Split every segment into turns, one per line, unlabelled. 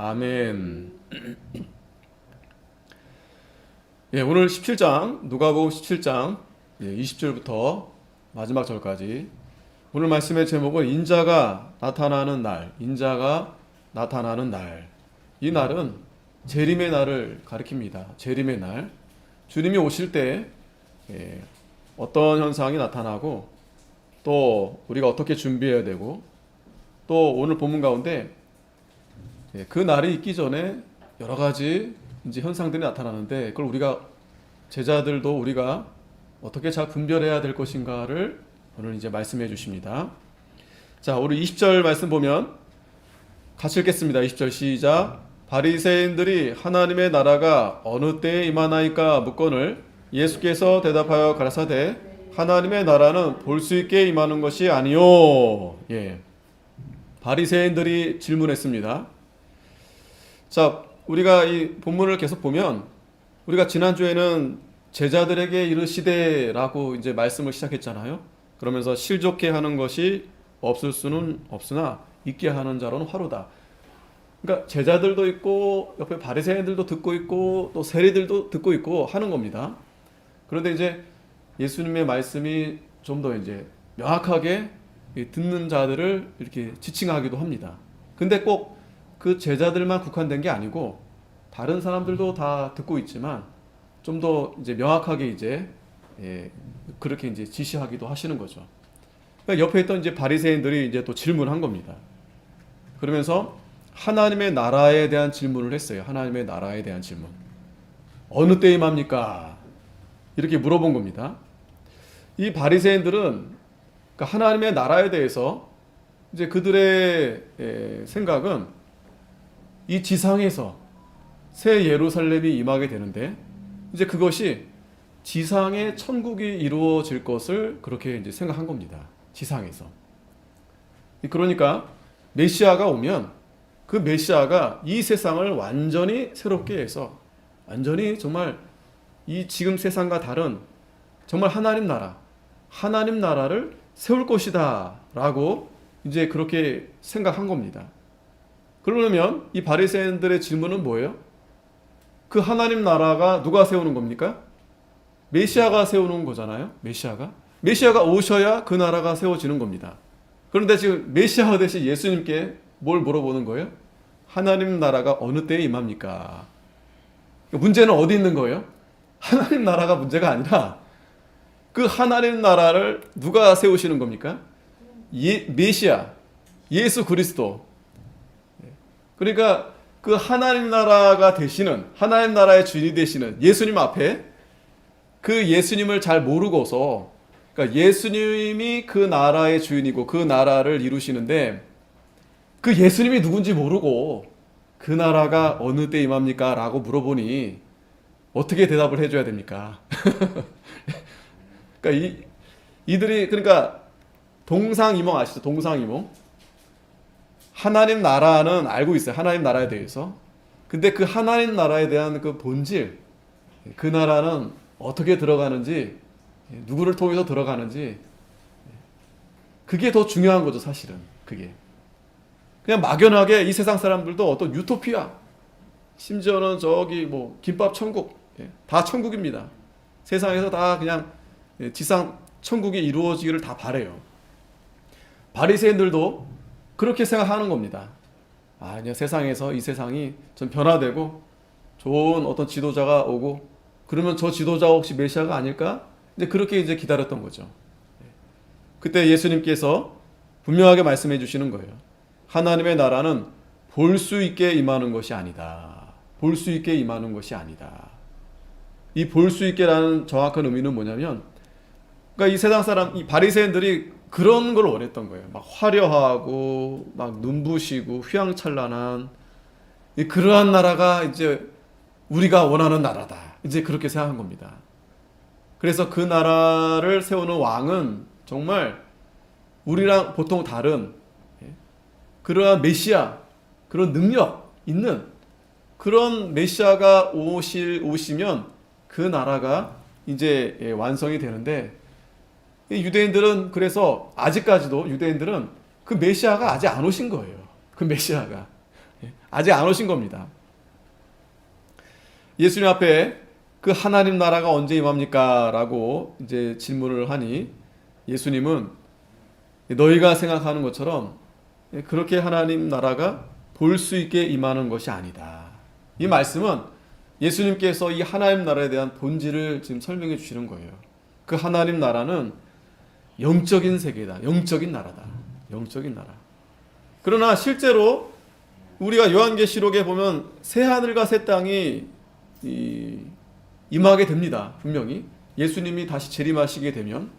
아멘. 예, 오늘 17장, 누가복음 17장 20절부터 마지막 절까지 오늘 말씀의 제목은 인자가 나타나는 날, 인자가 나타나는 날. 이 날은 재림의 날을 가리킵니다. 재림의 날. 주님이 오실 때 어떤 현상이 나타나고 또 우리가 어떻게 준비해야 되고 또 오늘 본문 가운데 그 날이 있기 전에 여러 가지 이제 현상들이 나타나는데 그걸 우리가 제자들도 우리가 어떻게 잘 분별해야 될 것인가를 오늘 이제 말씀해 주십니다. 자, 우리 20절 말씀 보면 같이 읽겠습니다. 20절 시작. 바리새인들이 하나님의 나라가 어느 때에 임하나이까 묻거늘 예수께서 대답하여 가라사대 하나님의 나라는 볼 수 있게 임하는 것이 아니요. 예. 바리새인들이 질문했습니다. 자, 우리가 이 본문을 계속 보면 우리가 지난주에는 제자들에게 이르시되라고 이제 말씀을 시작했잖아요. 그러면서 실족해 하는 것이 없을 수는 없으나 있게 하는 자로는 화로다. 그러니까 제자들도 있고 옆에 바리새인들도 듣고 있고 또 세리들도 듣고 있고 하는 겁니다. 그런데 이제 예수님의 말씀이 좀 더 이제 명확하게 듣는 자들을 이렇게 지칭하기도 합니다. 근데 꼭 그 제자들만 국한된 게 아니고 다른 사람들도 다 듣고 있지만 좀 더 이제 명확하게 이제 그렇게 이제 지시하기도 하시는 거죠. 그러니까 옆에 있던 이제 바리새인들이 이제 또 질문한 겁니다. 그러면서 하나님의 나라에 대한 질문을 했어요. 하나님의 나라에 대한 질문. 어느 때에 임합니까? 이렇게 물어본 겁니다. 이 바리새인들은 그러니까 하나님의 나라에 대해서 이제 그들의 생각은 이 지상에서 새 예루살렘이 임하게 되는데 이제 그것이 지상의 천국이 이루어질 것을 그렇게 이제 생각한 겁니다. 지상에서. 그러니까 메시아가 오면 그 메시아가 이 세상을 완전히 새롭게 해서 완전히 정말 이 지금 세상과 다른 정말 하나님 나라를 세울 것이다 라고 이제 그렇게 생각한 겁니다. 그러면 이 바리새인들의 질문은 뭐예요? 그 하나님 나라가 누가 세우는 겁니까? 메시아가 세우는 거잖아요. 메시아가 오셔야 그 나라가 세워지는 겁니다. 그런데 지금 메시아 대신 예수님께 뭘 물어보는 거예요? 하나님 나라가 어느 때에 임합니까? 문제는 어디 있는 거예요? 하나님 나라가 문제가 아니라 그 하나님 나라를 누가 세우시는 겁니까? 메시아, 예수 그리스도. 그러니까 그 하나님 나라가 되시는, 하나님 나라의 주인이 되시는 예수님 앞에 그 예수님을 잘 모르고서, 그러니까 예수님이 그 나라의 주인이고 그 나라를 이루시는데 그 예수님이 누군지 모르고 그 나라가 어느 때 임합니까? 라고 물어보니 어떻게 대답을 해줘야 됩니까? 그러니까 이들이 그러니까 동상이몽 아시죠? 동상이몽. 하나님 나라는 알고 있어요. 하나님 나라에 대해서. 근데 그 하나님 나라에 대한 그 본질, 그 나라는 어떻게 들어가는지, 누구를 통해서 들어가는지, 그게 더 중요한 거죠, 사실은. 그게. 그냥 막연하게 이 세상 사람들도 어떤 유토피아, 심지어는 저기 뭐 김밥 천국, 다 천국입니다. 세상에서 다 그냥 지상 천국이 이루어지기를 다 바래요. 바리새인들도 그렇게 생각하는 겁니다. 그냥 세상에서 이 세상이 좀 변화되고 좋은 어떤 지도자가 오고 그러면 저 지도자가 혹시 메시아가 아닐까? 이제 그렇게 이제 기다렸던 거죠. 그때 예수님께서 분명하게 말씀해 주시는 거예요. 하나님의 나라는 볼 수 있게 임하는 것이 아니다. 볼 수 있게 임하는 것이 아니다. 이 볼 수 있게라는 정확한 의미는 뭐냐면 그러니까 이 세상 사람, 이 바리새인들이 그런 걸 원했던 거예요. 막 화려하고 막 눈부시고 휘황찬란한 그러한 나라가 이제 우리가 원하는 나라다. 이제 그렇게 생각한 겁니다. 그래서 그 나라를 세우는 왕은 정말 우리랑 보통 다른 그러한 메시아, 그런 능력 있는 그런 메시아가 오시면 그 나라가 이제 완성이 되는데 유대인들은 그래서 아직까지도 유대인들은 그 메시아가 아직 안 오신 거예요. 그 메시아가. 아직 안 오신 겁니다. 예수님 앞에 그 하나님 나라가 언제 임합니까? 라고 이제 질문을 하니 예수님은 너희가 생각하는 것처럼 그렇게 하나님 나라가 볼 수 있게 임하는 것이 아니다. 이 말씀은 예수님께서 이 하나님 나라에 대한 본질을 지금 설명해 주시는 거예요. 그 하나님 나라는 영적인 세계다. 영적인 나라다. 영적인 나라. 그러나 실제로 우리가 요한계시록에 보면 새 하늘과 새 땅이 임하게 됩니다. 분명히 예수님이 다시 재림하시게 되면.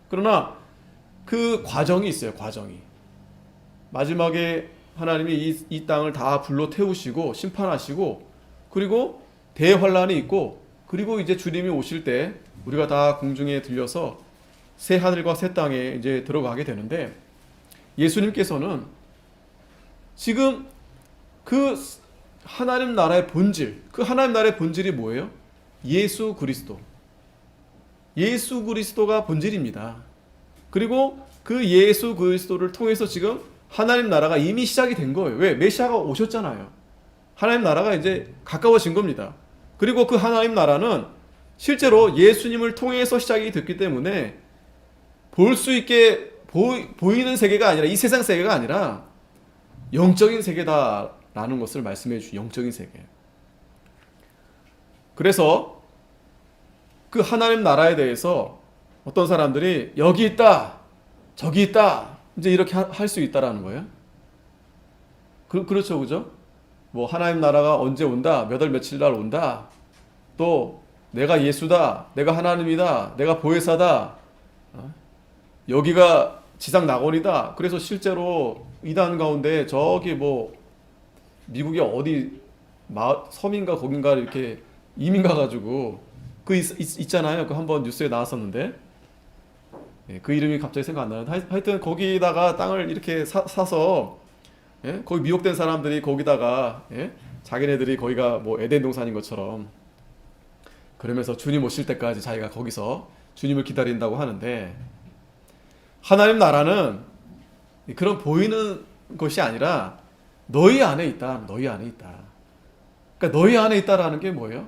그러나 그 과정이 있어요. 과정이. 마지막에 하나님이 이 땅을 다 불로 태우시고 심판하시고 그리고 대환란이 있고 그리고 이제 주님이 오실 때 우리가 다 공중에 들려서 새 하늘과 새 땅에 이제 들어가게 되는데 예수님께서는 지금 그 하나님 나라의 본질, 그 하나님 나라의 본질이 뭐예요? 예수 그리스도. 예수 그리스도가 본질입니다. 그리고 그 예수 그리스도를 통해서 지금 하나님 나라가 이미 시작이 된 거예요. 왜? 메시아가 오셨잖아요. 하나님 나라가 이제 가까워진 겁니다. 그리고 그 하나님 나라는 실제로 예수님을 통해서 시작이 됐기 때문에 볼 수 있게 보이는 세계가 아니라 이 세상 세계가 아니라 영적인 세계다라는 것을 말씀해 주신 영적인 세계. 그래서 그 하나님 나라에 대해서 어떤 사람들이 여기 있다, 저기 있다, 이제 이렇게 할 수 있다라는 거예요. 그렇죠, 그죠? 뭐 하나님 나라가 언제 온다, 몇 월 며칠 날 온다, 또 내가 예수다, 내가 하나님이다, 내가 보혜사다, 여기가 지상 낙원이다. 그래서 실제로 이단 가운데 저기 뭐 미국의 어디 섬인가 거긴가 이렇게 이민 가가지고 있잖아요. 그 한번 뉴스에 나왔었는데 그 이름이 갑자기 생각 안 나는데 하여튼 거기다가 땅을 이렇게 사서 거기 미혹된 사람들이 거기다가 자기네들이 거기가 뭐 에덴 동산인 것처럼 그러면서 주님 오실 때까지 자기가 거기서 주님을 기다린다고 하는데 하나님 나라는 그런 보이는 것이 아니라 너희 안에 있다. 너희 안에 있다. 그러니까 너희 안에 있다라는 게 뭐예요?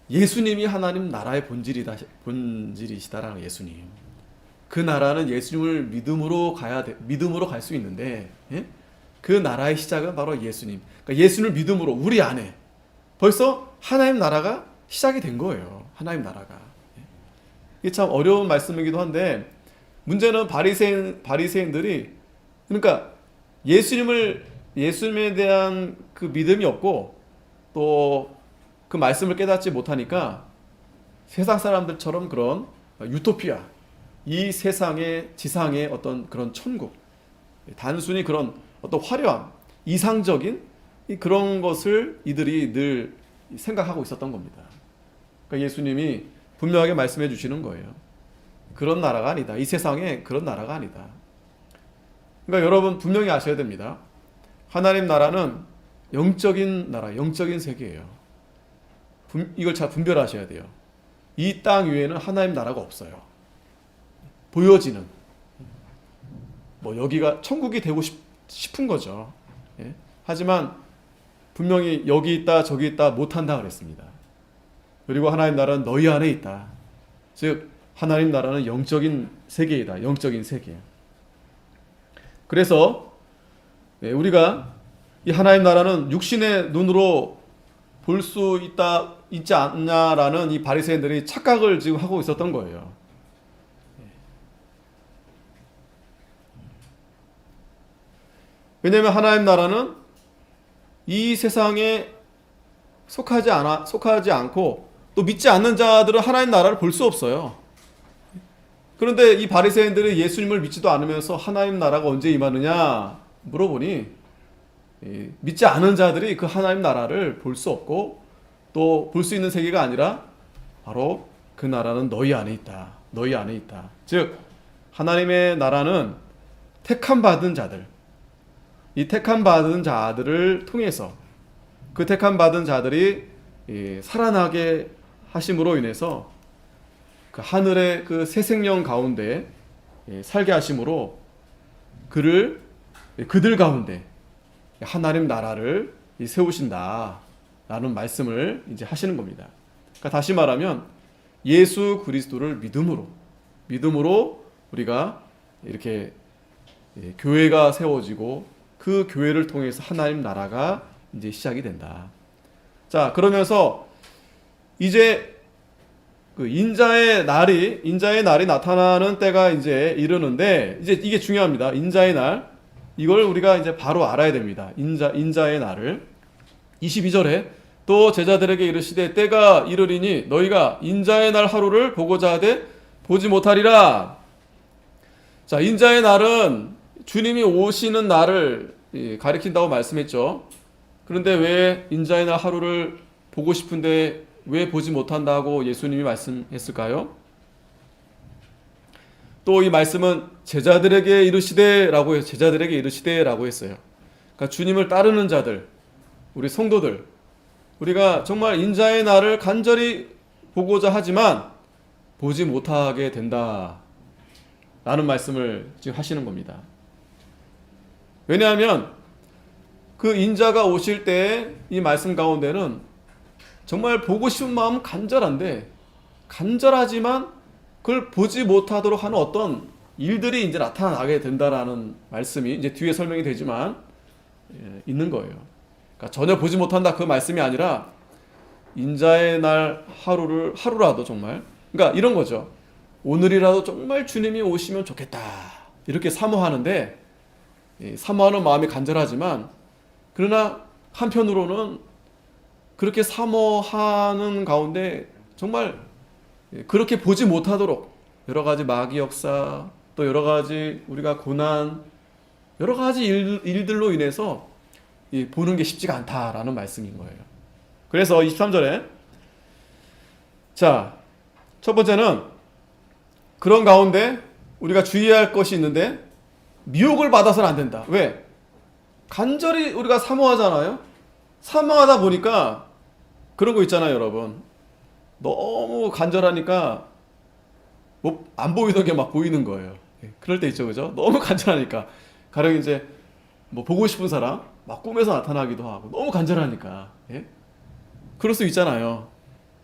예수님이 하나님 나라의 본질이시다라는 예수님. 그 나라는 예수님을 믿음으로 갈 수 있는데 그 나라의 시작은 바로 예수님. 그러니까 예수님을 믿음으로 우리 안에 벌써 하나님 나라가 시작이 된 거예요. 하나님 나라가. 이게 참 어려운 말씀이기도 한데 문제는 바리새인들이 그러니까 예수님에 대한 그 믿음이 없고 또 그 말씀을 깨닫지 못하니까 세상 사람들처럼 그런 유토피아, 이 세상의 지상의 어떤 그런 천국, 단순히 그런 어떤 화려함, 이상적인 그런 것을 이들이 늘 생각하고 있었던 겁니다. 그러니까 예수님이 분명하게 말씀해 주시는 거예요. 그런 나라가 아니다. 이 세상에 그런 나라가 아니다. 그러니까 여러분 분명히 아셔야 됩니다. 하나님 나라는 영적인 나라, 영적인 세계예요. 이걸 잘 분별하셔야 돼요. 이 땅 위에는 하나님 나라가 없어요. 보여지는 뭐 여기가 천국이 되고 싶은 거죠. 하지만 분명히 여기 있다 저기 있다 못한다 그랬습니다. 그리고 하나님 나라는 너희 안에 있다. 즉 하나님 나라는 영적인 세계이다. 영적인 세계. 그래서 우리가 이 하나님 나라는 육신의 눈으로 볼 수 있지 않냐라는 이 바리새인들이 착각을 지금 하고 있었던 거예요. 왜냐하면 하나님 나라는 이 세상에 속하지 않고 또 믿지 않는 자들은 하나님 나라를 볼 수 없어요. 그런데 이 바리새인들이 예수님을 믿지도 않으면서 하나님 나라가 언제 임하느냐 물어보니 믿지 않은 자들이 그 하나님 나라를 볼 수 없고 또 볼 수 있는 세계가 아니라 바로 그 나라는 너희 안에 있다. 너희 안에 있다. 즉 하나님의 나라는 택함 받은 자들, 이 택함 받은 자들을 통해서 그 택함 받은 자들이 살아나게 하심으로 인해서 그 하늘의 그 새 생명 가운데 살게 하심으로 그들 가운데 하나님 나라를 세우신다라는 말씀을 이제 하시는 겁니다. 그러니까 다시 말하면 예수 그리스도를 믿음으로 우리가 이렇게 교회가 세워지고 그 교회를 통해서 하나님 나라가 이제 시작이 된다. 자, 그러면서 이제 그 인자의 날이 나타나는 때가 이제 이르는데, 이제 이게 중요합니다. 인자의 날, 이걸 우리가 이제 바로 알아야 됩니다. 인자의 날을. 22절에 또 제자들에게 이르시되 때가 이르리니 너희가 인자의 날 하루를 보고자 하되 보지 못하리라. 자, 인자의 날은 주님이 오시는 날을 가리킨다고 말씀했죠. 그런데 왜 인자의 날 하루를 보고 싶은데 왜 보지 못한다고 예수님이 말씀했을까요? 또 이 말씀은 제자들에게 이르시되라고 했어요. 그러니까 주님을 따르는 자들, 우리 성도들, 우리가 정말 인자의 날을 간절히 보고자 하지만 보지 못하게 된다 라는 말씀을 지금 하시는 겁니다. 왜냐하면 그 인자가 오실 때 이 말씀 가운데는 정말 보고 싶은 마음 간절하지만 그걸 보지 못하도록 하는 어떤 일들이 이제 나타나게 된다라는 말씀이 이제 뒤에 설명이 되지만 있는 거예요. 그러니까 전혀 보지 못한다 그 말씀이 아니라 인자의 날 하루라도 정말, 그러니까 이런 거죠. 오늘이라도 정말 주님이 오시면 좋겠다 이렇게 사모하는데, 사모하는 마음이 간절하지만 그러나 한편으로는 그렇게 사모하는 가운데 정말 그렇게 보지 못하도록 여러 가지 마귀 역사, 또 여러 가지 우리가 고난, 여러 가지 일들로 인해서 보는 게 쉽지가 않다라는 말씀인 거예요. 그래서 23절에 자, 첫 번째는 그런 가운데 우리가 주의할 것이 있는데 미혹을 받아서는 안 된다. 왜? 간절히 우리가 사모하잖아요. 사모하다 보니까 그런 거 있잖아요, 여러분. 너무 간절하니까 뭐 안 보이던 게 막 보이는 거예요. 그럴 때 있죠, 그죠? 너무 간절하니까. 가령 이제 뭐 보고 싶은 사람 막 꿈에서 나타나기도 하고 너무 간절하니까. 예? 그럴 수 있잖아요.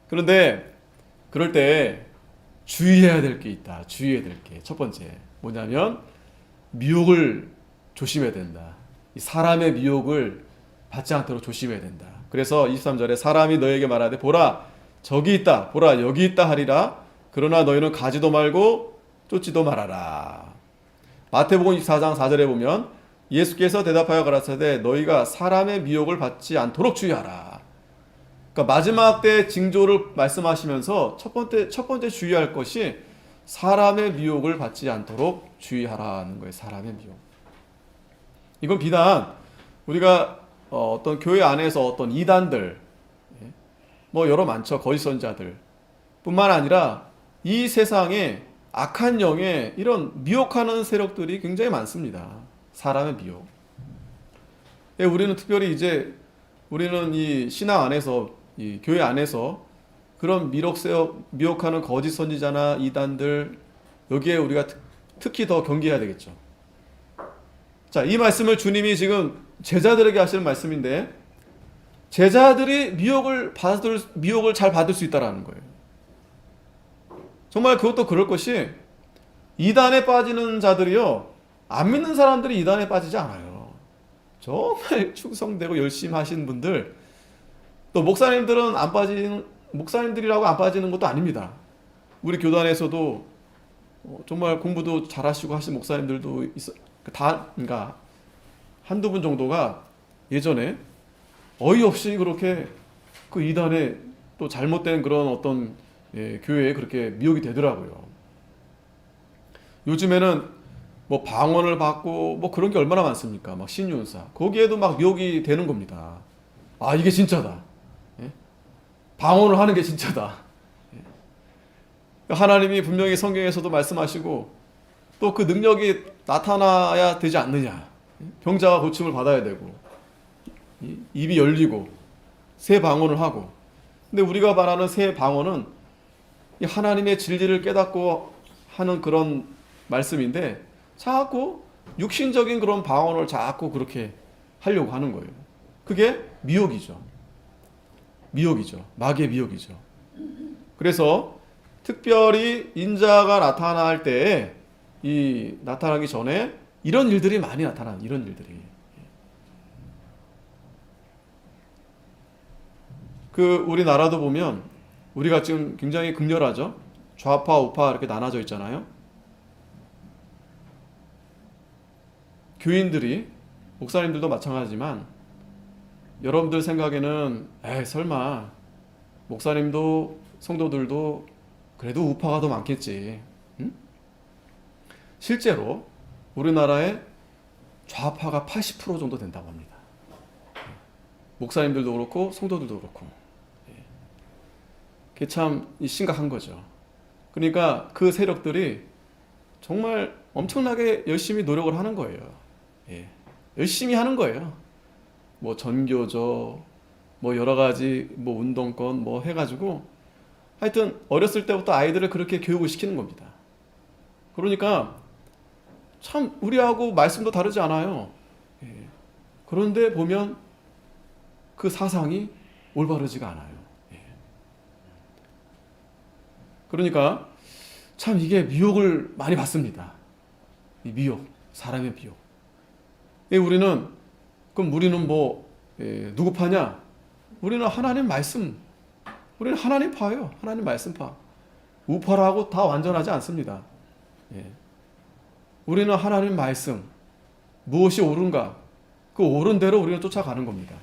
그런데 그럴 때 주의해야 될 게 있다. 주의해야 될 게 첫 번째 뭐냐면 미혹을 조심해야 된다. 이 사람의 미혹을 받지 않도록 조심해야 된다. 그래서 23절에 사람이 너에게 말하되 보라 저기 있다, 보라 여기 있다 하리라. 그러나 너희는 가지도 말고 쫓지도 말아라. 마태복음 24장 4절에 보면 예수께서 대답하여 가라사대 너희가 사람의 미혹을 받지 않도록 주의하라. 그러니까 마지막 때 징조를 말씀하시면서 첫 번째 주의할 것이 사람의 미혹을 받지 않도록 주의하라는 거예요. 사람의 미혹. 이건 비단 우리가 어떤 교회 안에서 어떤 이단들, 뭐 여러 많죠. 거짓 선자들 뿐만 아니라 이 세상에 악한 영의 이런 미혹하는 세력들이 굉장히 많습니다. 사람의 미혹. 우리는 특별히 우리는 이 신앙 안에서, 이 교회 안에서 그런 미혹하는 거짓 선지자나 이단들, 여기에 우리가 특히 더 경계해야 되겠죠. 자, 이 말씀을 주님이 지금 제자들에게 하시는 말씀인데, 제자들이 미혹을 잘 받을 수 있다라는 거예요. 정말 그것도 그럴 것이, 이단에 빠지는 자들이요, 안 믿는 사람들이 이단에 빠지지 않아요. 정말 충성되고 열심히 하시는 분들, 또 목사님들이라고 안 빠지는 것도 아닙니다. 우리 교단에서도 정말 공부도 잘하시고 하신 목사님들도 그러니까 한두 분 정도가 예전에 어이없이 그렇게 그 이단에 또 잘못된 그런 어떤 교회에 그렇게 미혹이 되더라고요. 요즘에는 뭐 방언을 받고 뭐 그런 게 얼마나 많습니까? 막 신윤사 거기에도 막 미혹이 되는 겁니다. 아, 이게 진짜다. 방언을 하는 게 진짜다. 하나님이 분명히 성경에서도 말씀하시고 또 그 능력이 나타나야 되지 않느냐. 병자가 고침을 받아야 되고 입이 열리고 새 방언을 하고. 근데 우리가 말하는 새 방언은 하나님의 진리를 깨닫고 하는 그런 말씀인데 자꾸 육신적인 그런 방언을 자꾸 그렇게 하려고 하는 거예요. 그게 미혹이죠. 미혹이죠. 마귀의 미혹이죠. 그래서 특별히 인자가 나타날 때 이 나타나기 전에 이런 일들이 많이 나타나는 이런 일들이 그 우리나라도 보면 우리가 지금 굉장히 극렬하죠. 좌파 우파 이렇게 나눠져 있잖아요. 교인들이 목사님들도 마찬가지지만 여러분들 생각에는 설마 목사님도 성도들도 그래도 우파가 더 많겠지. 응? 실제로 우리나라에 좌파가 80% 정도 된다고 합니다. 목사님들도 그렇고 성도들도 그렇고. 그게 참 심각한 거죠. 그러니까 그 세력들이 정말 엄청나게 열심히 노력을 하는 거예요. 열심히 하는 거예요. 뭐 전교조, 뭐 여러 가지 뭐 운동권 뭐 해가지고 하여튼 어렸을 때부터 아이들을 그렇게 교육을 시키는 겁니다. 그러니까 참 우리하고 말씀도 다르지 않아요. 그런데 보면 그 사상이 올바르지가 않아요. 그러니까 참 이게 미혹을 많이 받습니다. 이 미혹, 사람의 미혹. 우리는 뭐 누구 파냐? 우리는 하나님 말씀, 우리는 하나님 파예요. 하나님 말씀 파. 우파라고 다 완전하지 않습니다. 우리는 하나님 말씀, 무엇이 옳은가? 그 옳은 대로 우리는 쫓아가는 겁니다.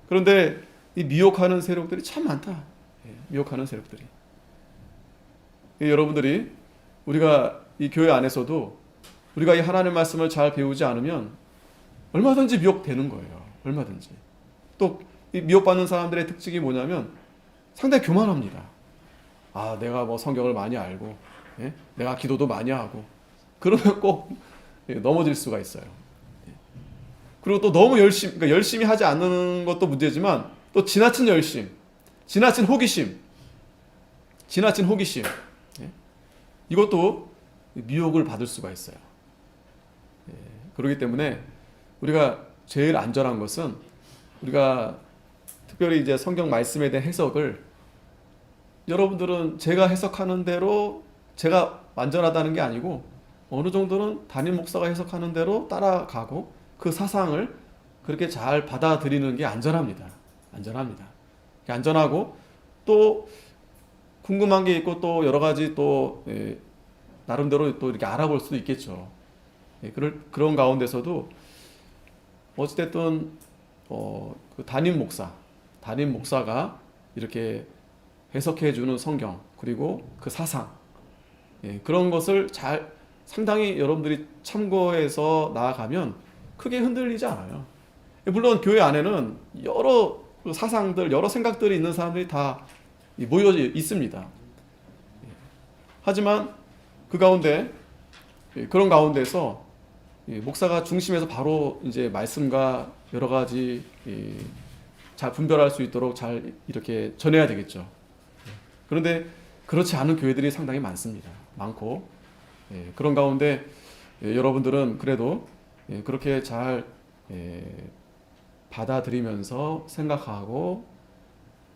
그런데 이 미혹하는 세력들이 참 많다. 미혹하는 세력들이. 여러분들이 우리가 이 교회 안에서도 우리가 이 하나님 말씀을 잘 배우지 않으면 얼마든지 미혹되는 거예요. 얼마든지. 또 이 미혹받는 사람들의 특징이 뭐냐면 상당히 교만합니다. 내가 뭐 성경을 많이 알고, 내가 기도도 많이 하고, 그러면 꼭 넘어질 수가 있어요. 그리고 또 너무 그러니까 열심히 하지 않는 것도 문제지만 또 지나친 열심, 지나친 호기심, 이것도 미혹을 받을 수가 있어요. 그렇기 때문에 우리가 제일 안전한 것은 우리가 특별히 이제 성경 말씀에 대한 해석을 여러분들은 제가 해석하는 대로 제가 완전하다는 게 아니고 어느 정도는 담임 목사가 해석하는 대로 따라가고 그 사상을 그렇게 잘 받아들이는 게 안전합니다. 안전하고 또 궁금한 게 있고 또 여러 가지 또 나름대로 또 이렇게 알아볼 수도 있겠죠. 그런 가운데서도 어찌됐든 그 담임 목사가 이렇게 해석해주는 성경 그리고 그 사상 그런 것을 상당히 여러분들이 참고해서 나아가면 크게 흔들리지 않아요. 물론 교회 안에는 여러 사상들, 여러 생각들이 있는 사람들이 다 모여 있습니다. 하지만 그 가운데 그런 가운데서 목사가 중심에서 바로 이제 말씀과 여러 가지 잘 분별할 수 있도록 잘 이렇게 전해야 되겠죠. 그런데 그렇지 않은 교회들이 상당히 많고 그런 가운데 여러분들은 그래도 그렇게 잘 받아들이면서 생각하고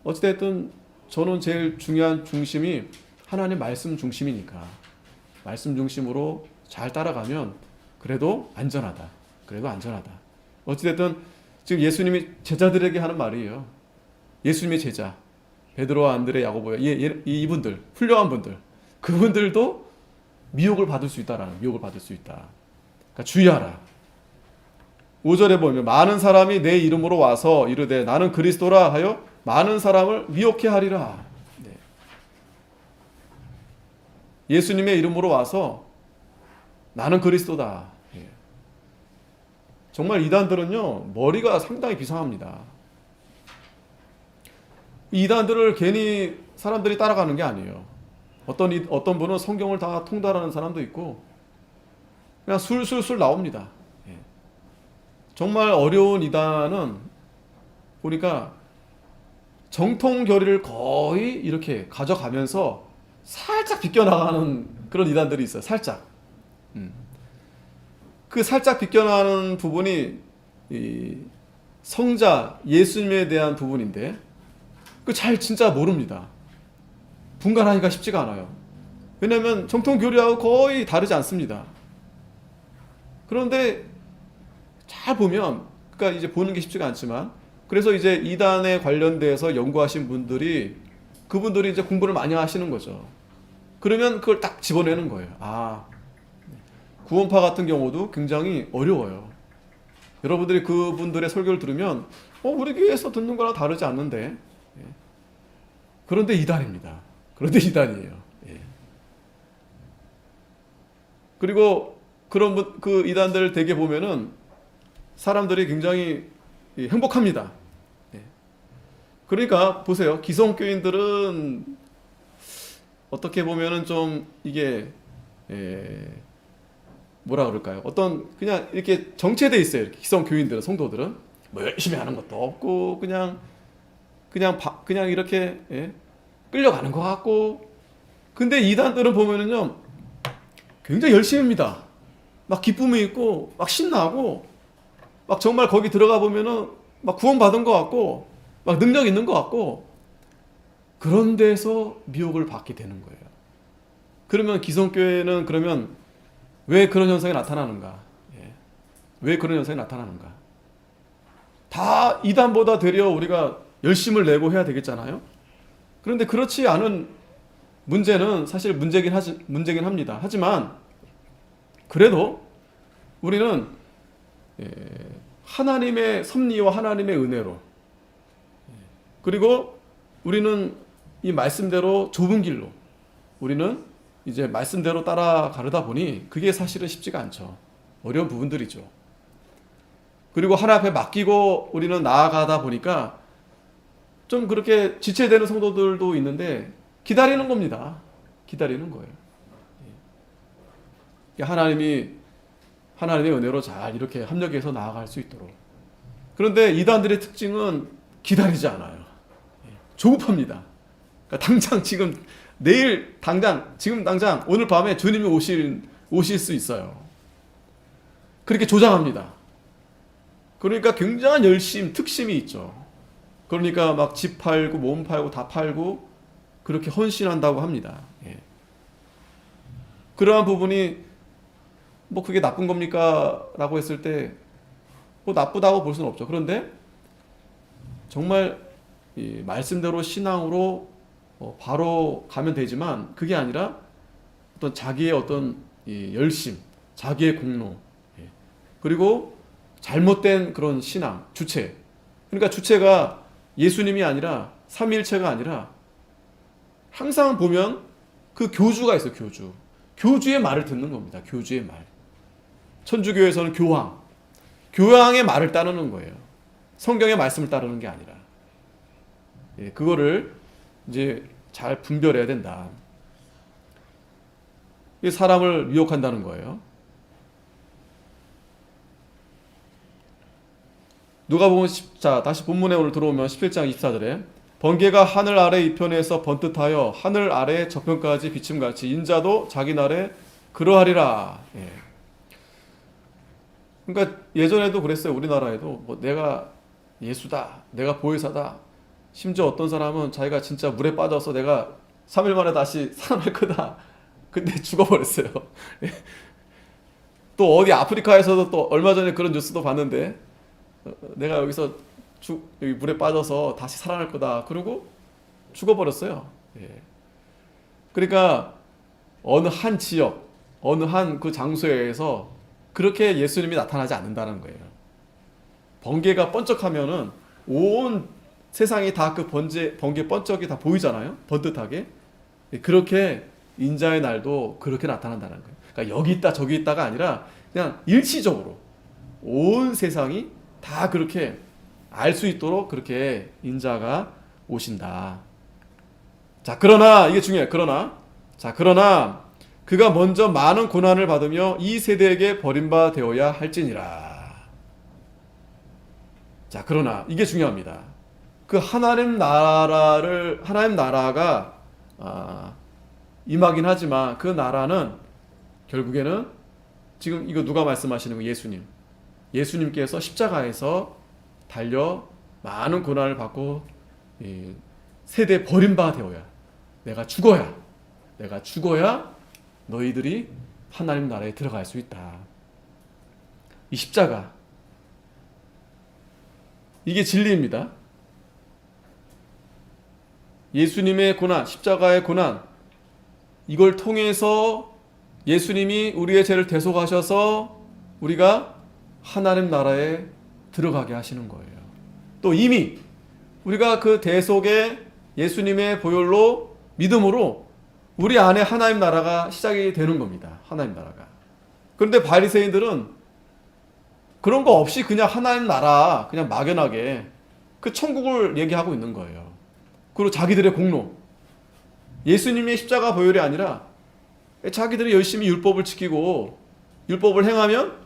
어찌됐든 저는 제일 중요한 중심이 하나님 말씀 중심이니까 말씀 중심으로 잘 따라가면 그래도 안전하다. 어찌됐든 지금 예수님이 제자들에게 하는 말이에요. 예수님의 제자 베드로와 안드레 야고보 이분들 훌륭한 분들 그분들도 미혹을 받을 수 있다. 그러니까 주의하라. 5절에 보면 많은 사람이 내 이름으로 와서 이르되 나는 그리스도라 하여 많은 사람을 미혹해 하리라. 예수님의 이름으로 와서 나는 그리스도다. 정말 이단들은요 머리가 상당히 비상합니다. 이단들을 괜히 사람들이 따라가는 게 아니에요. 어떤 분은 성경을 다 통달하는 사람도 있고 그냥 술술술 나옵니다. 정말 어려운 이단은 보니까 정통 교리를 거의 이렇게 가져가면서 살짝 비껴나가는 그런 이단들이 있어요. 살짝. 그 살짝 비껴나가는 부분이 이 성자 예수님에 대한 부분인데 그 잘 진짜 모릅니다. 분간하기가 쉽지가 않아요. 왜냐하면 정통 교리하고 거의 다르지 않습니다. 그런데 잘 보면, 그러니까 이제 보는 게 쉽지가 않지만, 그래서 이제 이단에 관련돼서 연구하신 분들이, 그분들이 이제 공부를 많이 하시는 거죠. 그러면 그걸 딱 집어내는 거예요. 아, 구원파 같은 경우도 굉장히 어려워요. 여러분들이 그분들의 설교를 들으면 우리 교회에서 듣는 거랑 다르지 않는데, 그런데 이단입니다. 그런데 이단이에요. 그리고 그런 그 이단들을 되게 보면은 사람들이 굉장히 행복합니다. 그러니까 보세요. 기성교인들은 어떻게 보면은 좀 이게 뭐라 그럴까요? 어떤 그냥 이렇게 정체돼 있어요. 이렇게 기성교인들은, 성도들은 뭐 열심히 하는 것도 없고 그냥 이렇게 끌려가는 것 같고. 근데 이단들은 보면은요 굉장히 열심히 합니다. 막 기쁨이 있고 막 신나고 막 정말 거기 들어가 보면은 막 구원받은 것 같고 막 능력 있는 것 같고, 그런 데서 미혹을 받게 되는 거예요. 그러면 기성교회는 그러면 왜 그런 현상이 나타나는가? 왜 그런 현상이 나타나는가? 다 이단보다 되려 우리가 열심을 내고 해야 되겠잖아요. 그런데 그렇지 않은 문제는 사실 문제긴 합니다. 하지만 그래도 우리는 하나님의 섭리와 하나님의 은혜로, 그리고 우리는 이 말씀대로 좁은 길로 우리는 이제 말씀대로 따라가려다 보니 그게 사실은 쉽지가 않죠. 어려운 부분들이죠. 그리고 하나님 앞에 맡기고 우리는 나아가다 보니까 좀 그렇게 지체되는 성도들도 있는데 기다리는 겁니다. 기다리는 거예요. 하나님의 은혜로 잘 이렇게 합력해서 나아갈 수 있도록. 그런데 이단들의 특징은 기다리지 않아요. 조급합니다. 그러니까 당장 지금 내일 지금 당장 오늘 밤에 주님이 오실 수 있어요. 그렇게 조장합니다. 그러니까 굉장한 특심이 있죠. 그러니까 막 집 팔고 몸 팔고 다 팔고 그렇게 헌신한다고 합니다. 그러한 부분이 뭐 그게 나쁜 겁니까? 라고 했을 때 뭐 나쁘다고 볼 수는 없죠. 그런데 정말 이 말씀대로 신앙으로 바로 가면 되지만 그게 아니라 어떤 자기의 어떤 이 열심, 자기의 공로, 그리고 잘못된 그런 신앙, 주체. 그러니까 주체가 예수님이 아니라 삼위일체가 아니라 항상 보면 그 교주가 있어요. 교주의 말을 듣는 겁니다. 교주의 말. 천주교에서는 교황의 말을 따르는 거예요. 성경의 말씀을 따르는 게 아니라. 그거를 이제 잘 분별해야 된다. 이게 사람을 미혹한다는 거예요. 누가복음 다시 본문에 오늘 들어오면 17장 24절에 번개가 하늘 아래 이편에서 번듯하여 하늘 아래 저편까지 비침같이 인자도 자기 날에 그러하리라. 그러니까 예전에도 그랬어요. 우리나라에도 뭐 내가 예수다, 내가 보혜사다. 심지어 어떤 사람은 자기가 진짜 물에 빠져서 내가 3일 만에 다시 살아날 거다. 근데 죽어버렸어요. 또 어디 아프리카에서도 또 얼마 전에 그런 뉴스도 봤는데 내가 여기서 여기 물에 빠져서 다시 살아날 거다. 그러고 죽어버렸어요. 그러니까 어느 한 지역, 어느 한 그 장소에서 그렇게 예수님이 나타나지 않는다는 거예요. 번개가 번쩍하면은 온 세상이 다 그 번개 번쩍이 다 보이잖아요. 번듯하게. 그렇게 인자의 날도 그렇게 나타난다는 거예요. 그러니까 여기 있다 저기 있다가 아니라 그냥 일시적으로 온 세상이 다 그렇게 알 수 있도록 그렇게 인자가 오신다. 자, 그러나 이게 중요해요. 그러나 그가 먼저 많은 고난을 받으며 이 세대에게 버림받아야 할지니라. 자, 그러나 이게 중요합니다. 그 하나님 나라가 임하긴 하지만 그 나라는 결국에는 지금 이거 누가 말씀하시는 거예요? 예수님. 예수님께서 십자가에서 달려 많은 고난을 받고 세대 버림받아 되어야, 내가 죽어야 너희들이 하나님 나라에 들어갈 수 있다. 이 십자가, 이게 진리입니다. 예수님의 고난, 십자가의 고난, 이걸 통해서 예수님이 우리의 죄를 대속하셔서 우리가 하나님 나라에 들어가게 하시는 거예요. 또 이미 우리가 그 대속의 예수님의 보혈로, 믿음으로 우리 안에 하나님 나라가 시작이 되는 겁니다. 하나님 나라가. 그런데 바리새인들은 그런 거 없이 그냥 하나님 나라, 그냥 막연하게 그 천국을 얘기하고 있는 거예요. 그리고 자기들의 공로, 예수님의 십자가 보혈이 아니라 자기들이 열심히 율법을 지키고 율법을 행하면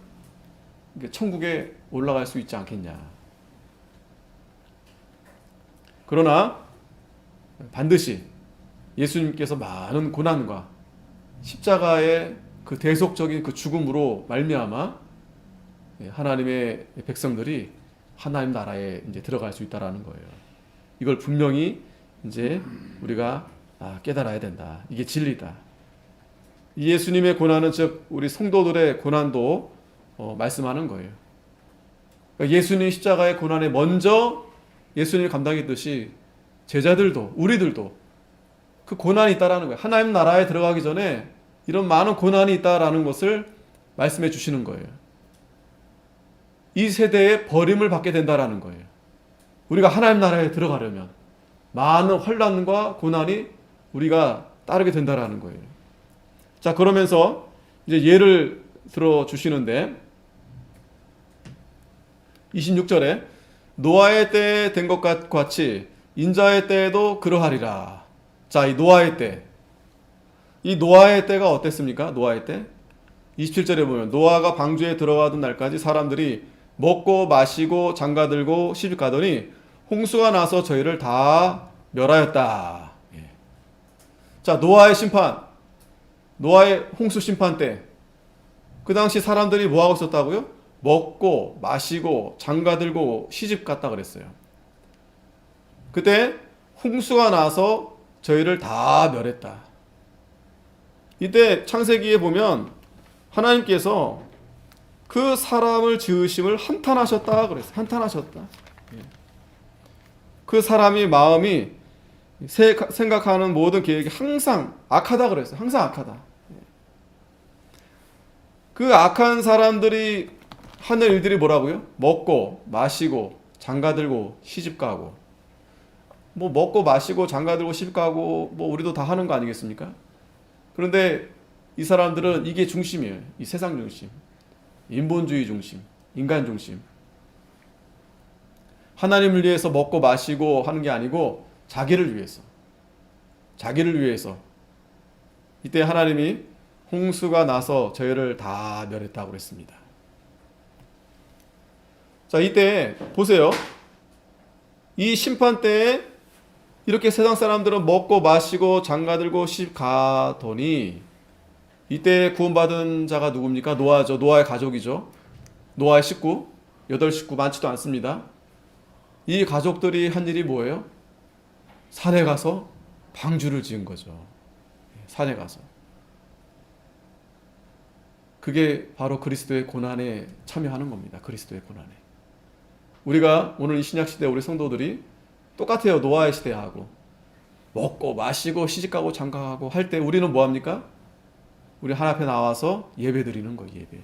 천국에 올라갈 수 있지 않겠냐. 그러나 반드시 예수님께서 많은 고난과 십자가의 그 대속적인 그 죽음으로 말미암아 하나님의 백성들이 하나님 나라에 이제 들어갈 수 있다라는 거예요. 이걸 분명히 이제 우리가 깨달아야 된다. 이게 진리다. 예수님의 고난은 즉 우리 성도들의 고난도 말씀하는 거예요. 그러니까 예수님 십자가의 고난에 먼저 예수님이 감당했듯이 제자들도, 우리들도 그 고난이 있다라는 거예요. 하나님 나라에 들어가기 전에 이런 많은 고난이 있다라는 것을 말씀해 주시는 거예요. 이 세대에 버림을 받게 된다라는 거예요. 우리가 하나님 나라에 들어가려면 많은 환난과 고난이 우리가 따르게 된다라는 거예요. 자, 그러면서 이제 예를 들어 주시는데 26절에 노아의 때에 된 것 같이 인자의 때에도 그러하리라. 자, 이 노아의 때. 이 노아의 때가 어땠습니까? 노아의 때. 27절에 보면 노아가 방주에 들어가던 날까지 사람들이 먹고 마시고 장가들고 시집가더니 홍수가 나서 저희를 다 멸하였다. 예. 자, 노아의 심판, 노아의 홍수 심판 때, 그 당시 사람들이 뭐 하고 있었다고요? 먹고 마시고 장가들고 시집갔다 그랬어요. 그때 홍수가 나서 저희를 다 멸했다. 이때 창세기에 보면 하나님께서 그 사람을 지으심을 한탄하셨다 그랬어요. 한탄하셨다. 그 사람이 마음이 생각하는 모든 계획이 항상 악하다 그랬어요. 항상 악하다. 그 악한 사람들이 하는 일들이 뭐라고요? 먹고 마시고 장가들고 시집가고. 뭐 먹고 마시고 장가들고 시집가고 뭐 우리도 다 하는 거 아니겠습니까? 그런데 이 사람들은 이게 중심이에요. 이 세상 중심, 인본주의 중심, 인간 중심. 하나님을 위해서 먹고 마시고 하는 게 아니고 자기를 위해서, 자기를 위해서. 이때 하나님이 홍수가 나서 저희를 다 멸했다고 그랬습니다. 자, 이때 보세요. 이 심판 때에 이렇게 세상 사람들은 먹고 마시고 장가들고 시집가더니 이때 구원받은 자가 누굽니까? 노아죠. 노아의 가족이죠. 노아의 식구, 8식구 많지도 않습니다. 이 가족들이 한 일이 뭐예요? 산에 가서 방주를 지은 거죠. 산에 가서. 그게 바로 그리스도의 고난에 참여하는 겁니다. 그리스도의 고난에. 우리가 오늘 이 신약시대 우리 성도들이 똑같아요. 노아의 시대하고. 먹고 마시고 시집가고 장가가고 할 때 우리는 뭐합니까? 우리 하나님 앞에 나와서 예배 드리는 거예요. 예배.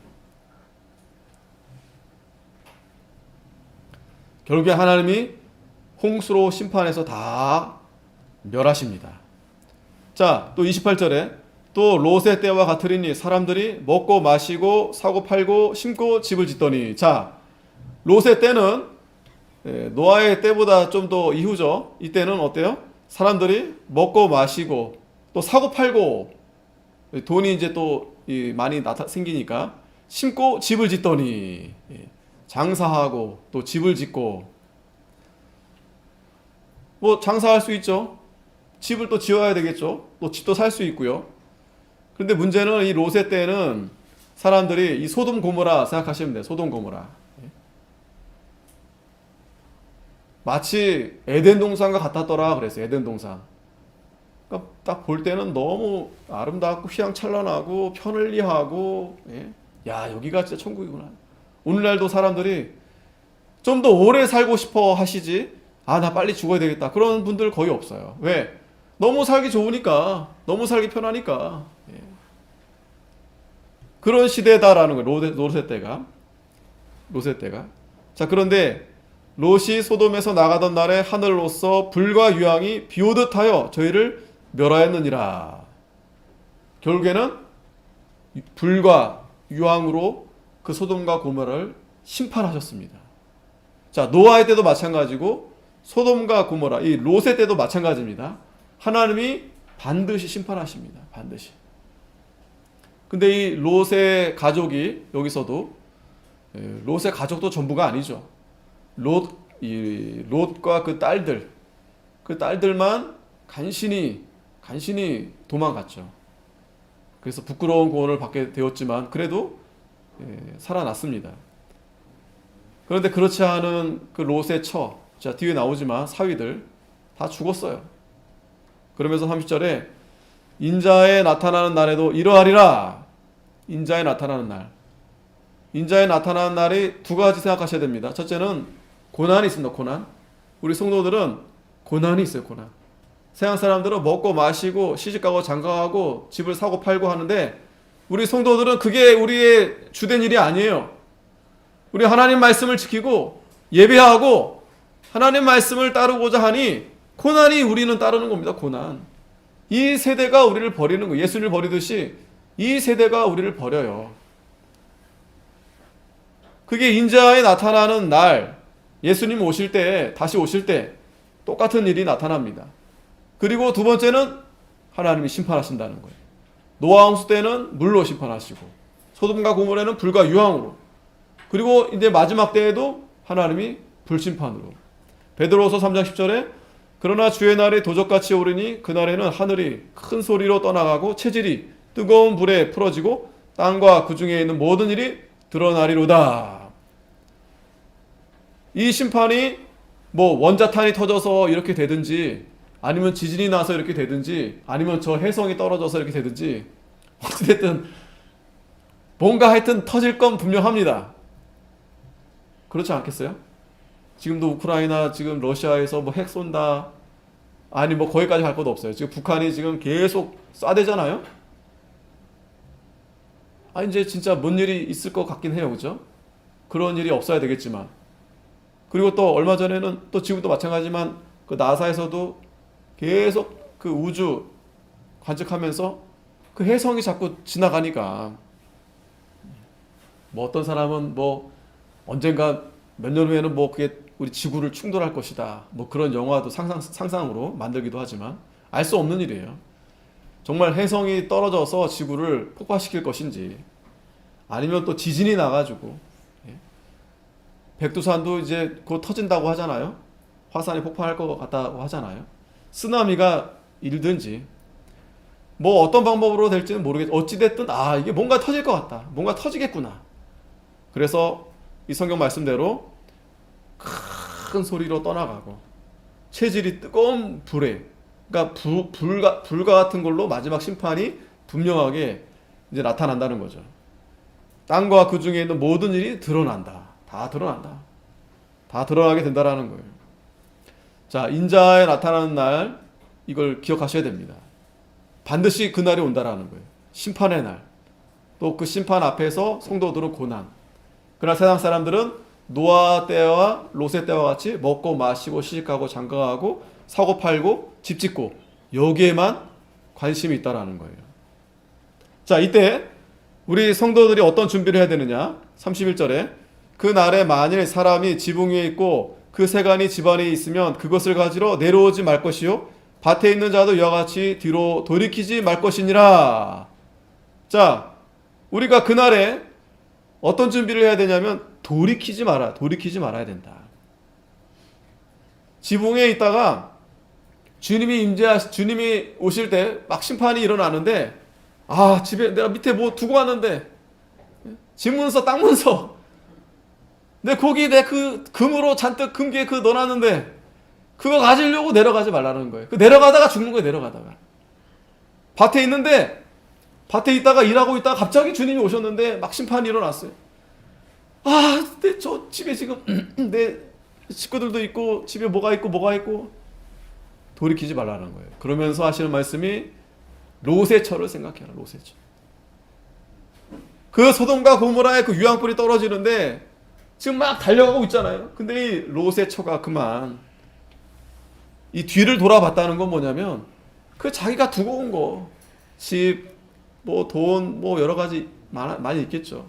결국에 하나님이 홍수로 심판해서 다 멸하십니다. 자, 또 28절에 또 롯의 때와 같으리니 사람들이 먹고 마시고 사고 팔고 심고 집을 짓더니. 자, 롯의 때는 노아의 때보다 좀 더 이후죠. 이때는 어때요? 사람들이 먹고 마시고 또 사고 팔고 돈이 이제 또 많이 생기니까 심고 집을 짓더니. 장사하고 또 집을 짓고. 뭐 장사할 수 있죠. 집을 또 지어야 되겠죠. 또 집도 살 수 있고요. 그런데 문제는 이 롯의 때는 사람들이 이 소돔 고모라 생각하시면 돼요. 소돔 고모라. 마치 에덴 동산과 같았더라 그랬어요. 에덴 동산. 그러니까 딱 볼 때는 너무 아름답고 휘황찬란하고 편리하고, 예? 야, 여기가 진짜 천국이구나. 오늘날도 사람들이 좀 더 오래 살고 싶어 하시지, 아, 나 빨리 죽어야 되겠다, 그런 분들 거의 없어요. 왜? 너무 살기 좋으니까, 너무 살기 편하니까. 예. 그런 시대다라는 거예요. 롯의 때가. 자, 그런데 롯이 소돔에서 나가던 날에 하늘로서 불과 유황이 비오듯 하여 저희를 멸하였느니라. 결국에는 불과 유황으로 그 소돔과 고모라를 심판하셨습니다. 자, 노아의 때도 마찬가지고 소돔과 고모라, 이 롯의 때도 마찬가지입니다. 하나님이 반드시 심판하십니다. 반드시. 근데 이 롯의 가족이 여기서도, 롯의 가족도 전부가 아니죠. 롯과 그 딸들만 간신히 도망갔죠. 그래서 부끄러운 고언을 받게 되었지만 그래도 살아났습니다. 그런데 그렇지 않은 그 롯의 자, 뒤에 나오지만 사위들 다 죽었어요. 그러면서 30절에 인자에 나타나는 날에도 이러하리라. 인자에 나타나는 날. 인자에 나타나는 날이 두 가지 생각하셔야 됩니다. 첫째는 고난이 있습니다. 고난. 우리 성도들은 고난이 있어요. 고난. 세상 사람들은 먹고 마시고 시집가고 장가가고 집을 사고 팔고 하는데, 우리 성도들은 그게 우리의 주된 일이 아니에요. 우리 하나님 말씀을 지키고 예배하고 하나님 말씀을 따르고자 하니 고난이 우리는 따르는 겁니다. 고난. 이 세대가 우리를 버리는 거예요. 예수를 버리듯이 이 세대가 우리를 버려요. 그게 인자에 나타나는 날, 예수님 오실 때, 다시 오실 때 똑같은 일이 나타납니다. 그리고 두 번째는 하나님이 심판하신다는 거예요. 노아 홍수 때는 물로 심판하시고 소돔과 고모라는 불과 유황으로, 그리고 이제 마지막 때에도 하나님이 불심판으로. 베드로후서 3장 10절에 그러나 주의 날이 도적같이 오르니 그날에는 하늘이 큰 소리로 떠나가고 체질이 뜨거운 불에 풀어지고 땅과 그 중에 있는 모든 일이 드러나리로다. 이 심판이 뭐 원자탄이 터져서 이렇게 되든지, 아니면 지진이 나서 이렇게 되든지, 아니면 저 해성이 떨어져서 이렇게 되든지, 어찌됐든 뭔가 하여튼 터질 건 분명합니다. 그렇지 않겠어요? 지금도 우크라이나, 지금 러시아에서 뭐 핵 쏜다, 아니 뭐 거기까지 갈 것도 없어요. 지금 북한이 지금 계속 쏴대잖아요. 아, 이제 진짜 뭔 일이 있을 것 같긴 해요. 그죠? 그런 일이 없어야 되겠지만. 그리고 또 얼마 전에는 또 지금도 마찬가지지만 그 나사에서도 계속 그 우주 관측하면서 그 해성이 자꾸 지나가니까, 뭐 어떤 사람은 뭐 언젠가 몇 년 후에는 뭐 그게 우리 지구를 충돌할 것이다, 뭐 그런 영화도 상상으로 만들기도 하지만 알 수 없는 일이에요. 정말 해성이 떨어져서 지구를 폭파시킬 것인지, 아니면 또 지진이 나가지고, 백두산도 이제 곧 터진다고 하잖아요. 화산이 폭발할 것 같다고 하잖아요. 쓰나미가 일든지, 뭐 어떤 방법으로 될지는 모르겠지만 어찌됐든 이게 뭔가 터질 것 같다, 뭔가 터지겠구나. 그래서 이 성경 말씀대로 큰 소리로 떠나가고 체질이 뜨거운 불에, 그러니까 불과 같은 걸로 마지막 심판이 분명하게 이제 나타난다는 거죠. 땅과 그 중에 있는 모든 일이 드러난다. 다 드러난다. 다 드러나게 된다라는 거예요. 자, 인자에 나타나는 날, 이걸 기억하셔야 됩니다. 반드시 그날이 온다라는 거예요. 심판의 날. 또 그 심판 앞에서 성도들은 고난. 그러나 세상 사람들은 노아 때와 롯의 때와 같이 먹고 마시고 시집가고 장가가고 사고 팔고 집 짓고, 여기에만 관심이 있다라는 거예요. 자, 이때 우리 성도들이 어떤 준비를 해야 되느냐? 31절에 그 날에 만일 사람이 지붕 위에 있고 그 세간이 집안에 있으면 그것을 가지러 내려오지 말 것이요 밭에 있는 자도 이와 같이 뒤로 돌이키지 말 것이니라. 자, 우리가 그날에 어떤 준비를 해야 되냐면 돌이키지 말아야 된다. 지붕에 있다가 주님이 오실 때 막 심판이 일어나는데, 집에 내가 밑에 뭐 두고 왔는데, 집문서 땅문서 내 거기 내 그 금으로 잔뜩 금괴 그 넣어놨는데 그거 가지려고 내려가지 말라는 거예요. 그 내려가다가 죽는 거예요. 내려가다가 밭에 있는데 밭에 있다가 일하고 있다가 갑자기 주님이 오셨는데 막 심판이 일어났어요. 아, 내 저 집에 지금 내 식구들도 있고 집에 뭐가 있고 돌이키지 말라는 거예요. 그러면서 하시는 말씀이 롯의 처를 생각해라. 롯의 처. 그 소돔과 고모라의 그 유황불이 떨어지는데 지금 막 달려가고 있잖아요. 근데 이 롯의 처가 그만 이 뒤를 돌아봤다는 건 뭐냐면 그 자기가 두고 온 거, 집, 뭐 돈, 뭐 여러 가지 많이 있겠죠.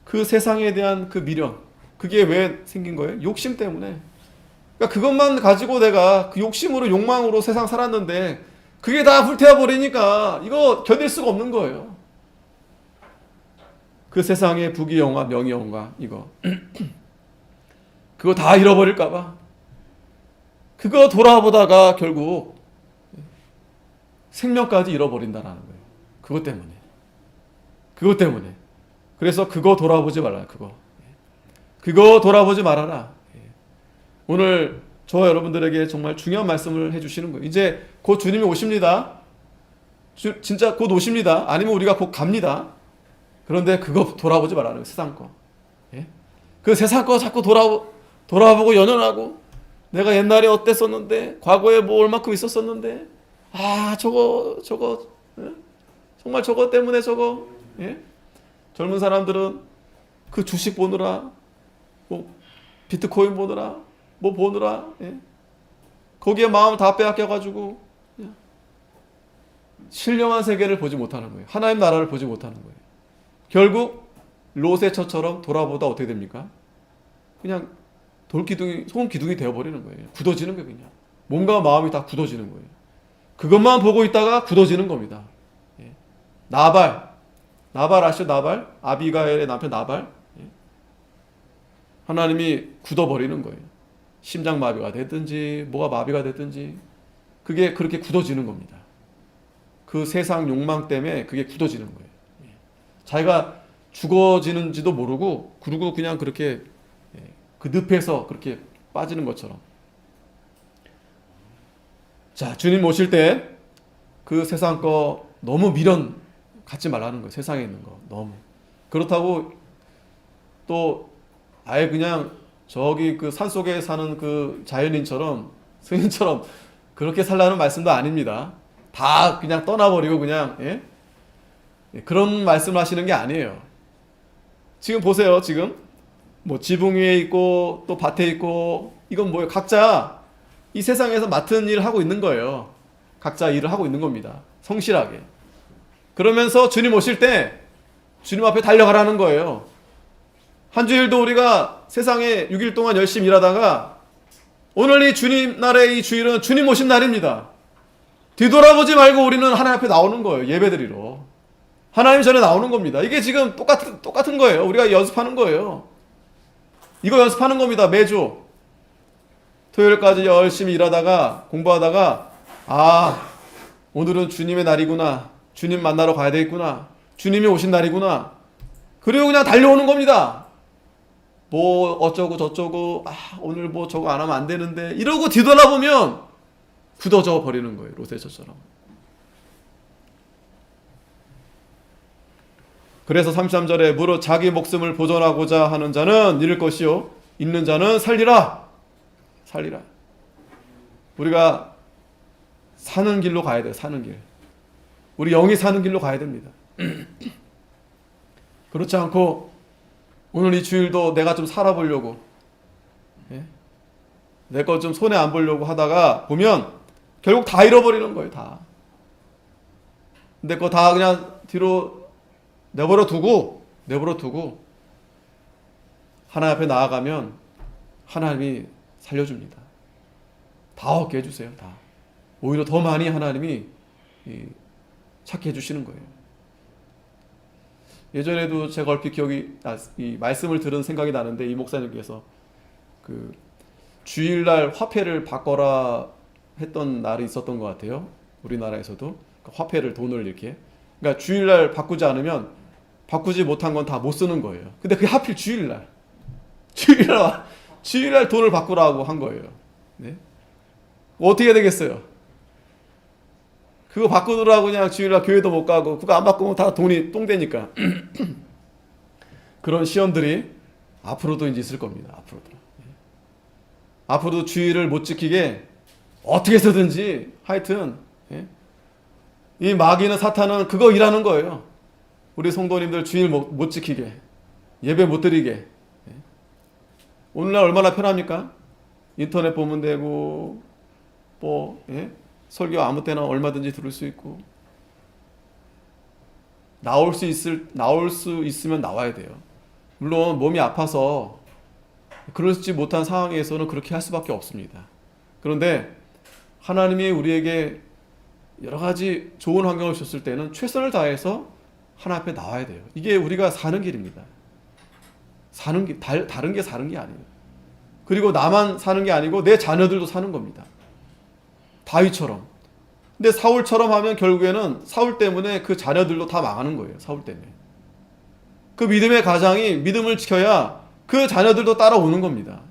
그 세상에 대한 그 미련, 그게 왜 생긴 거예요? 욕심 때문에. 그러니까 그것만 가지고 내가 그 욕심으로 욕망으로 세상 살았는데 그게 다 불태워 버리니까 이거 견딜 수가 없는 거예요. 그 세상의 부귀영화, 명예영화 이거 그거 다 잃어버릴까 봐 그거 돌아보다가 결국 생명까지 잃어버린다라는 거예요. 그것 때문에. 그래서 그거 돌아보지 말라. 그거 돌아보지 말아라. 오늘 저와 여러분들에게 정말 중요한 말씀을 해주시는 거예요. 이제 곧 주님이 오십니다. 진짜 곧 오십니다. 아니면 우리가 곧 갑니다. 그런데 그거 돌아보지 말라는 거예요. 세상 거. 그 세상 거 자꾸 돌아보고 연연하고 내가 옛날에 어땠었는데 과거에 뭐 얼마큼 있었었는데 저거 정말 저거 때문에 저거 젊은 사람들은 그 주식 보느라 뭐 비트코인 보느라 뭐 보느라 거기에 마음을 다 빼앗겨가지고 신령한 세계를 보지 못하는 거예요. 하나님 나라를 보지 못하는 거예요. 결국 롯의 처처럼 돌아보다 어떻게 됩니까? 그냥 돌기둥이 소금 기둥이 되어버리는 거예요. 굳어지는 거예요. 그냥 몸과 마음이 다 굳어지는 거예요. 그것만 보고 있다가 굳어지는 겁니다. 나발 아시죠? 나발? 아비가엘의 남편 나발? 하나님이 굳어버리는 거예요. 심장마비가 됐든지 뭐가 마비가 됐든지 그게 그렇게 굳어지는 겁니다. 그 세상 욕망 때문에 그게 굳어지는 거예요. 자기가 죽어지는지도 모르고 그리고 그냥 그렇게 그 늪에서 그렇게 빠지는 것처럼. 자, 주님 오실 때 그 세상 거 너무 미련 갖지 말라는 거예요. 세상에 있는 거 너무. 그렇다고 또 아예 그냥 저기 그 산속에 사는 그 자연인처럼 스님처럼 그렇게 살라는 말씀도 아닙니다. 다 그냥 떠나버리고 그냥 그런 말씀을 하시는 게 아니에요. 지금 보세요. 지금 뭐 지붕 위에 있고 또 밭에 있고 이건 뭐예요? 각자 이 세상에서 맡은 일을 하고 있는 거예요. 각자 일을 하고 있는 겁니다. 성실하게. 그러면서 주님 오실 때 주님 앞에 달려가라는 거예요. 한 주일도 우리가 세상에 6일 동안 열심히 일하다가 오늘 이 주님 날의 이 주일은 주님 오신 날입니다. 뒤돌아보지 말고 우리는 하나님 앞에 나오는 거예요. 예배드리러. 하나님 전에 나오는 겁니다. 이게 지금 똑같은 거예요. 우리가 연습하는 거예요. 이거 연습하는 겁니다. 매주. 토요일까지 열심히 일하다가 공부하다가 오늘은 주님의 날이구나. 주님 만나러 가야 되겠구나. 주님이 오신 날이구나. 그리고 그냥 달려오는 겁니다. 뭐 어쩌고 저쩌고 오늘 뭐 저거 안 하면 안 되는데 이러고 뒤돌아보면 굳어져 버리는 거예요. 롯의 처처럼. 그래서 33절에 무릇 자기 목숨을 보존하고자 하는 자는 잃을 것이요 있는 자는 살리라. 우리가 사는 길로 가야 돼요. 사는 길. 우리 영이 사는 길로 가야 됩니다. 그렇지 않고 오늘 이 주일도 내가 좀 살아보려고 내 거 좀 손해 안 보려고 하다가 보면 결국 다 잃어버리는 거예요. 다. 내 거 다 그냥 뒤로 내버려 두고 하나님 앞에 나아가면 하나님이 살려줍니다. 다 얻게 해주세요. 다. 오히려 더 많이 하나님이 찾게 해주시는 거예요. 예전에도 제가 얼핏 이 말씀을 들은 생각이 나는데 이 목사님께서 그 주일날 화폐를 바꿔라 했던 날이 있었던 것 같아요. 우리나라에서도 화폐를 돈을 이렇게 그러니까 주일날 바꾸지 않으면 바꾸지 못한 건 다 못 쓰는 거예요. 근데 그게 하필 주일날 주일날 돈을 바꾸라고 한 거예요. 네? 어떻게 되겠어요? 그거 바꾸더라고 그냥 주일날 교회도 못 가고 그거 안 바꾸면 다 돈이 똥되니까. 그런 시험들이 앞으로도 이제 있을 겁니다. 앞으로도 주일을 못 지키게 어떻게 해서든지 하여튼 이 마귀는 사탄은 그거 일하는 거예요. 우리 성도님들 주일 못 지키게, 예배 못 드리게. 오늘날 얼마나 편합니까? 인터넷 보면 되고 설교 아무 때나 얼마든지 들을 수 있고 나올 수 있으면 나와야 돼요. 물론 몸이 아파서 그러지 못한 상황에서는 그렇게 할 수밖에 없습니다. 그런데 하나님이 우리에게 여러 가지 좋은 환경을 주셨을 때는 최선을 다해서 하나님 앞에 나와야 돼요. 이게 우리가 사는 길입니다. 사는 게 다른 게 사는 게 아니에요. 그리고 나만 사는 게 아니고 내 자녀들도 사는 겁니다. 다윗처럼. 근데 사울처럼 하면 결국에는 사울 때문에 그 자녀들도 다 망하는 거예요. 사울 때문에. 그 믿음의 가장이 믿음을 지켜야 그 자녀들도 따라오는 겁니다.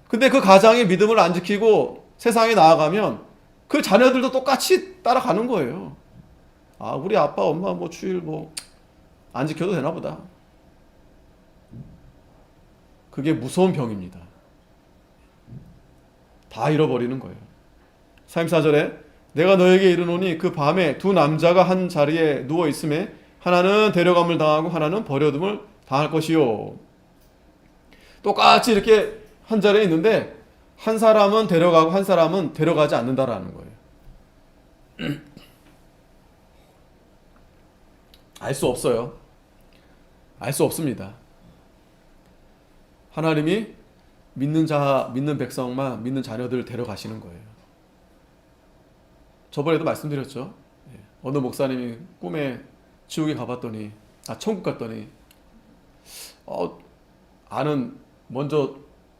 근데 그 가장이 믿음을 안 지키고 세상에 나아가면 그 자녀들도 똑같이 따라가는 거예요. 아, 우리 아빠 엄마 주일 안 지켜도 되나 보다. 그게 무서운 병입니다. 다 잃어버리는 거예요. 34절에 내가 너에게 이르노니 그 밤에 두 남자가 한 자리에 누워 있음에 하나는 데려감을 당하고 하나는 버려둠을 당할 것이요. 똑같이 이렇게 한 자리에 있는데 한 사람은 데려가고 한 사람은 데려가지 않는다라는 거예요. 알 수 없어요. 알 수 없습니다. 하나님이 믿는 백성만, 믿는 자녀들을 데려가시는 거예요. 저번에도 말씀드렸죠. 어느 목사님이 꿈에 지옥에 가봤더니, 천국 갔더니, 먼저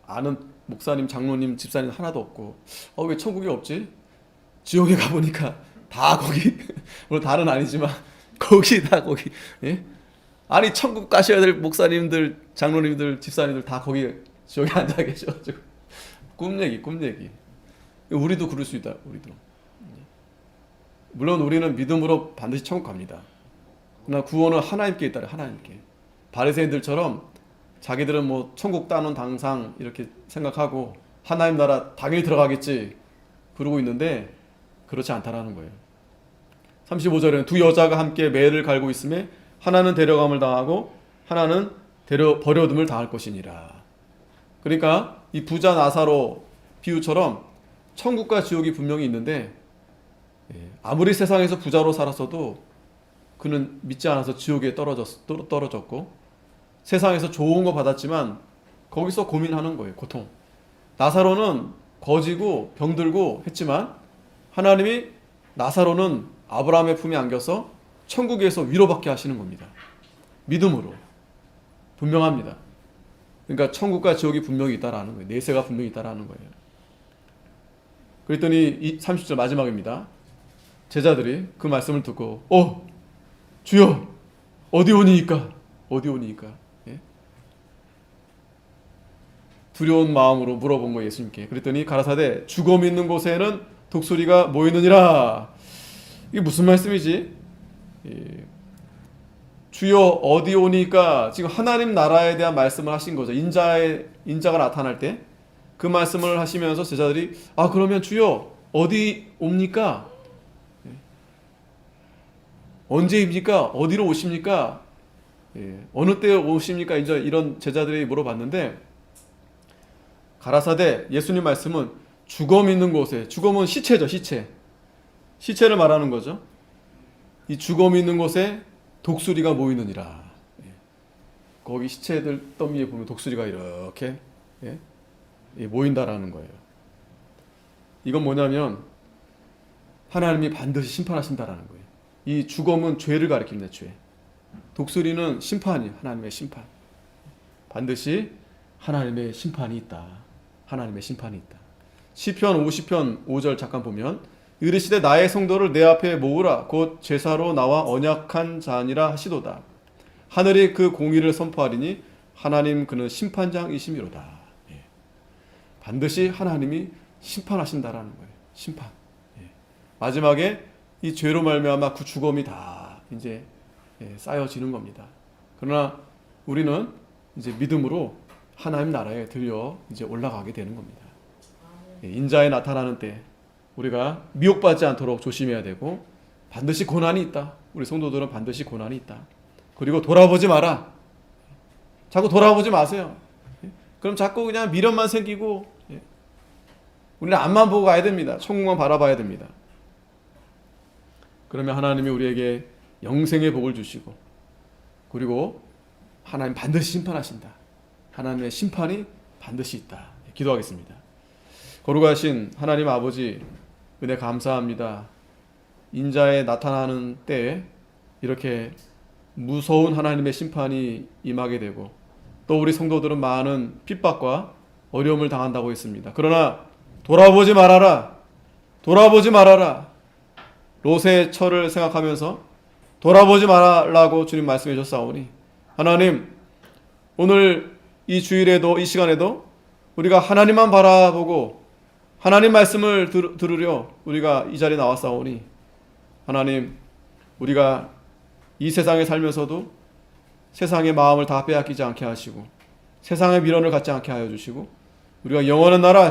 아는 목사님, 장로님, 집사님 하나도 없고, 왜 천국이 없지? 지옥에 가보니까 다 거기, 물론 다는 아니지만, 거기. 예? 아니, 천국 가셔야 될 목사님들, 장로님들, 집사님들 다 거기 지옥에 앉아 계셔가지고. 꿈 얘기. 우리도 그럴 수 있다, 우리도. 물론 우리는 믿음으로 반드시 천국 갑니다. 그러나 구원은 하나님께 있다, 하나님께. 바리새인들처럼 자기들은 천국 따는 당상 이렇게 생각하고 하나님 나라 당연히 들어가겠지 그러고 있는데 그렇지 않다라는 거예요. 35절에는 두 여자가 함께 매를 갈고 있음에 하나는 데려감을 당하고 하나는 버려둠을 당할 것이니라. 그러니까 이 부자 나사로 비유처럼 천국과 지옥이 분명히 있는데 아무리 세상에서 부자로 살았어도 그는 믿지 않아서 지옥에 떨어졌고 세상에서 좋은 거 받았지만 거기서 고민하는 거예요. 고통. 나사로는 거지고 병들고 했지만 하나님이 나사로는 아브라함의 품에 안겨서 천국에서 위로받게 하시는 겁니다. 믿음으로. 분명합니다. 그러니까 천국과 지옥이 분명히 있다라는 거예요. 내세가 분명히 있다라는 거예요. 그랬더니 30절 마지막입니다. 제자들이 그 말씀을 듣고 주여 어디 오니이까? 예? 두려운 마음으로 물어본 거예요. 예수님께. 그랬더니 가라사대 죽어 있는 곳에는 독수리가 모이느니라. 이게 무슨 말씀이지? 주여 어디 오니까 지금 하나님 나라에 대한 말씀을 하신 거죠. 인자가 나타날 때 그 말씀을 하시면서 제자들이 그러면 주여 어디 옵니까? 언제입니까? 어디로 오십니까? 어느 때 오십니까? 이제 이런 제자들이 물어봤는데 가라사대 예수님 말씀은 죽음 있는 곳에, 죽음은 시체죠. 시체를 말하는 거죠. 이 죽음 있는 곳에 독수리가 모이느니라. 거기 시체들 더미에 보면 독수리가 이렇게 모인다라는 거예요. 이건 뭐냐면 하나님이 반드시 심판하신다라는 거예요. 이 죽음은 죄를 가리킵니다. 죄. 독수리는 심판이 하나님의 심판. 반드시 하나님의 심판이 있다. 시편 50편 5절 잠깐 보면 이르시되 나의 성도를 내 앞에 모으라 곧 제사로 나와 언약한 자니라 하시도다. 하늘이 그 공의를 선포하리니 하나님 그는 심판장이심이로다. 예. 반드시 하나님이 심판하신다라는 거예요. 심판. 예. 마지막에 이 죄로 말미암아 그 죽음이 다 이제 쌓여지는 겁니다. 그러나 우리는 이제 믿음으로 하나님 나라에 들려 이제 올라가게 되는 겁니다. 인자에 나타나는 때 우리가 미혹받지 않도록 조심해야 되고, 반드시 고난이 있다. 우리 성도들은 반드시 고난이 있다. 그리고 돌아보지 마라. 자꾸 돌아보지 마세요. 그럼 자꾸 그냥 미련만 생기고, 우리는 앞만 보고 가야 됩니다. 천국만 바라봐야 됩니다. 그러면 하나님이 우리에게 영생의 복을 주시고, 그리고 하나님 반드시 심판하신다. 하나님의 심판이 반드시 있다. 기도하겠습니다. 거룩하신 하나님 아버지, 은혜 감사합니다. 인자에 나타나는 때에 이렇게 무서운 하나님의 심판이 임하게 되고, 또 우리 성도들은 많은 핍박과 어려움을 당한다고 했습니다. 그러나 돌아보지 말아라. 돌아보지 말아라. 롯의 철을 생각하면서 돌아보지 말라고 주님 말씀해 주셨사오니, 하나님 오늘 이 주일에도, 이 시간에도 우리가 하나님만 바라보고 하나님 말씀을 들으려 우리가 이 자리에 나왔사오니, 하나님 우리가 이 세상에 살면서도 세상의 마음을 다 빼앗기지 않게 하시고, 세상의 미련을 갖지 않게 하여 주시고, 우리가 영원한 나라